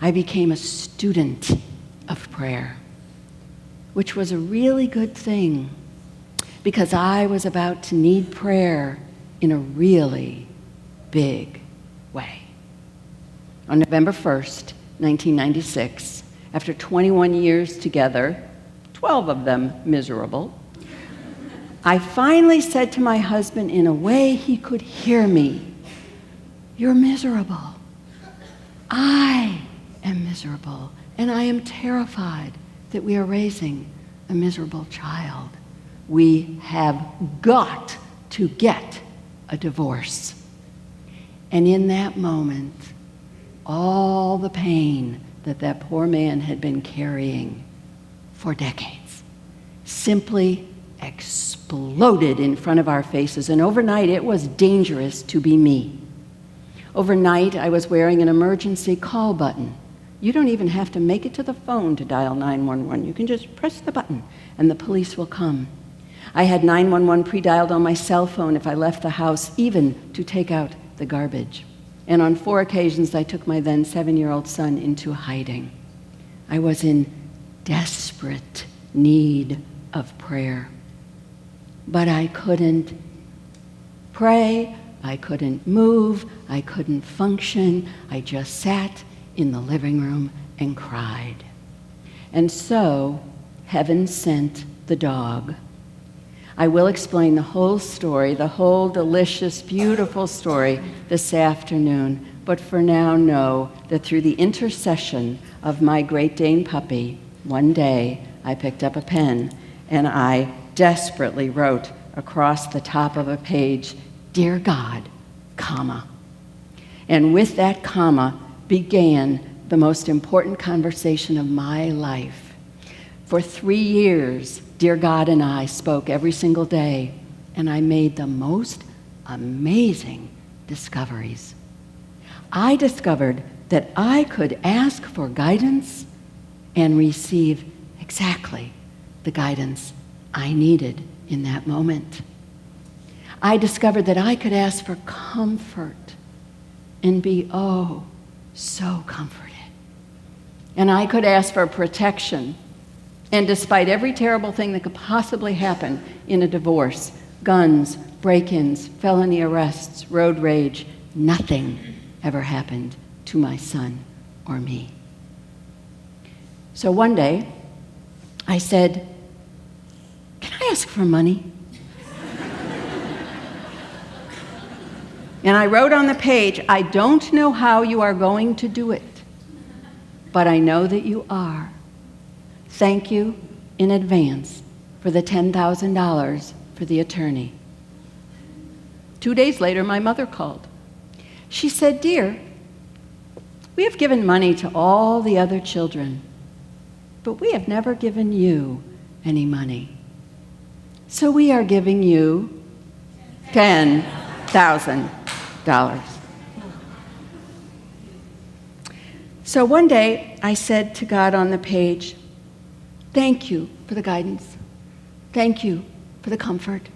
I became a student of prayer, which was a really good thing because I was about to need prayer in a really big way. On November 1st, 1996, after 21 years together, 12 of them miserable, I finally said to my husband in a way he could hear me, "You're miserable. I am miserable, and I am terrified that we are raising a miserable child. We have got to get a divorce." And in that moment, all the pain that poor man had been carrying for decades simply exploded in front of our faces. And overnight, it was dangerous to be me. Overnight, I was wearing an emergency call button. You don't even have to make it to the phone to dial 911. You can just press the button and the police will come. I had 911 pre-dialed on my cell phone if I left the house, even to take out the garbage. And on 4 occasions, I took my then 7-year-old son into hiding. I was in desperate need of prayer. But I couldn't pray, I couldn't move, I couldn't function. I just sat in the living room and cried. And so, heaven sent the dog. I will explain the whole story, the whole delicious, beautiful story this afternoon. But for now, know that through the intercession of my Great Dane puppy, one day I picked up a pen and I desperately wrote across the top of a page, "Dear God, comma." And with that comma began the most important conversation of my life. For 3 years, Dear God and I spoke every single day, and I made the most amazing discoveries. I discovered that I could ask for guidance and receive exactly the guidance I needed in that moment. I discovered that I could ask for comfort and be, oh, so comforted. And I could ask for protection. And despite every terrible thing that could possibly happen in a divorce, guns, break-ins, felony arrests, road rage, nothing ever happened to my son or me. So one day, I said, "Can I ask for money?" And I wrote on the page, "I don't know how you are going to do it, but I know that you are. Thank you in advance for the $10,000 for the attorney." 2 days later, my mother called. She said, "Dear, we have given money to all the other children, but we have never given you any money. So we are giving you $10,000. So one day, I said to God on the page, "Thank you for the guidance. Thank you for the comfort.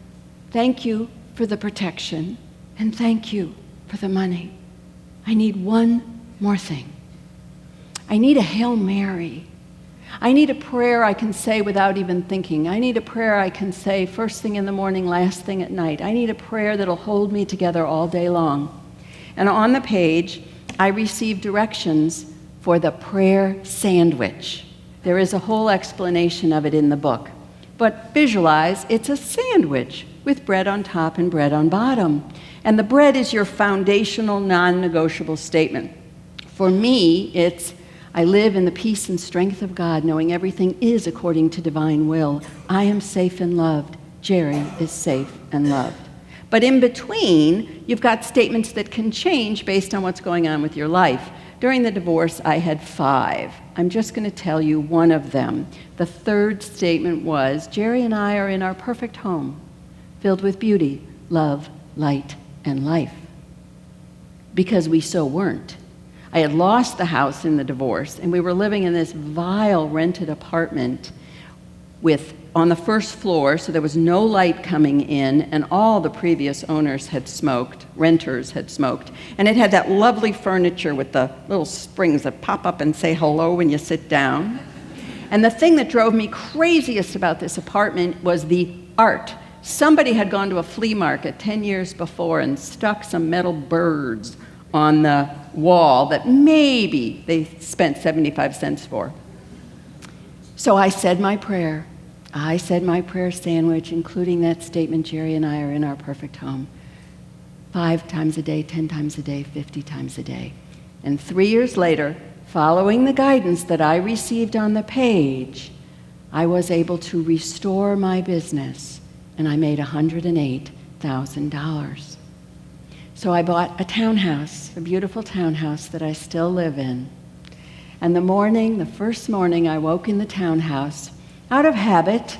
Thank you for the protection. And thank you for the money. I need one more thing. I need a Hail Mary. I need a prayer I can say without even thinking. I need a prayer I can say first thing in the morning, last thing at night. I need a prayer that'll hold me together all day long." And on the page, I received directions for the prayer sandwich. There is a whole explanation of it in the book. But visualize, it's a sandwich with bread on top and bread on bottom. And the bread is your foundational, non-negotiable statement. For me, it's, "I live in the peace and strength of God, knowing everything is according to divine will. I am safe and loved. Jerry is safe and loved." But in between, you've got statements that can change based on what's going on with your life. During the divorce, I had 5. I'm just going to tell you one of them. The third statement was, "Jerry and I are in our perfect home, filled with beauty, love, light, and life." Because we so weren't. I had lost the house in the divorce, and we were living in this vile rented apartment with on the first floor, so there was no light coming in, and all the previous owners had smoked, renters had smoked. And it had that lovely furniture with the little springs that pop up and say hello when you sit down. And the thing that drove me craziest about this apartment was the art. Somebody had gone to a flea market 10 years before and stuck some metal birds on the wall that maybe they spent 75 cents for. So I said my prayer. I said my prayer sandwich, including that statement, Jerry and I are in our perfect home, 5 times a day, 10 times a day, 50 times a day. And 3 years later, following the guidance that I received on the page, I was able to restore my business, and I made $108,000. So I bought a townhouse, a beautiful townhouse that I still live in. And the first morning I woke in the townhouse, out of habit,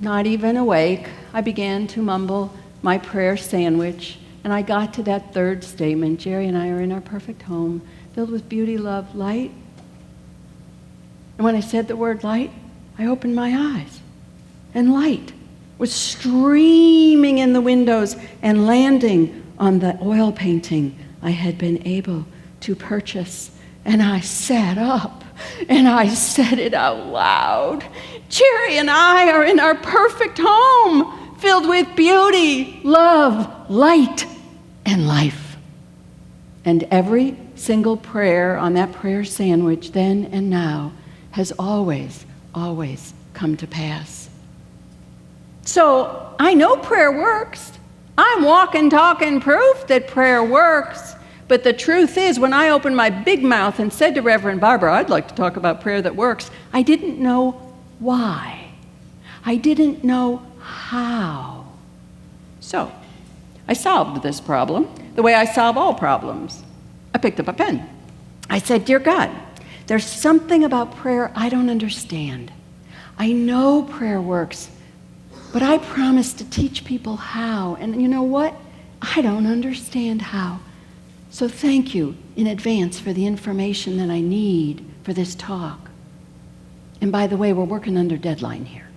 not even awake, I began to mumble my prayer sandwich, and I got to that third statement, Jerry and I are in our perfect home, filled with beauty, love, light. And when I said the word light, I opened my eyes, and light was streaming in the windows and landing on the oil painting I had been able to purchase. And I sat up and I said it out loud. Jerry and I are in our perfect home, filled with beauty, love, light, and life. And every single prayer on that prayer sandwich, then and now, has always, always come to pass. So I know prayer works. I'm walking, talking proof that prayer works. But the truth is, when I opened my big mouth and said to Reverend Barbara, I'd like to talk about prayer that works, I didn't know why. I didn't know how. So I solved this problem the way I solve all problems. I picked up a pen. I said, Dear God, there's something about prayer I don't understand. I know prayer works, but I promised to teach people how. And you know what? I don't understand how. So thank you in advance for the information that I need for this talk. And by the way, we're working under deadline here.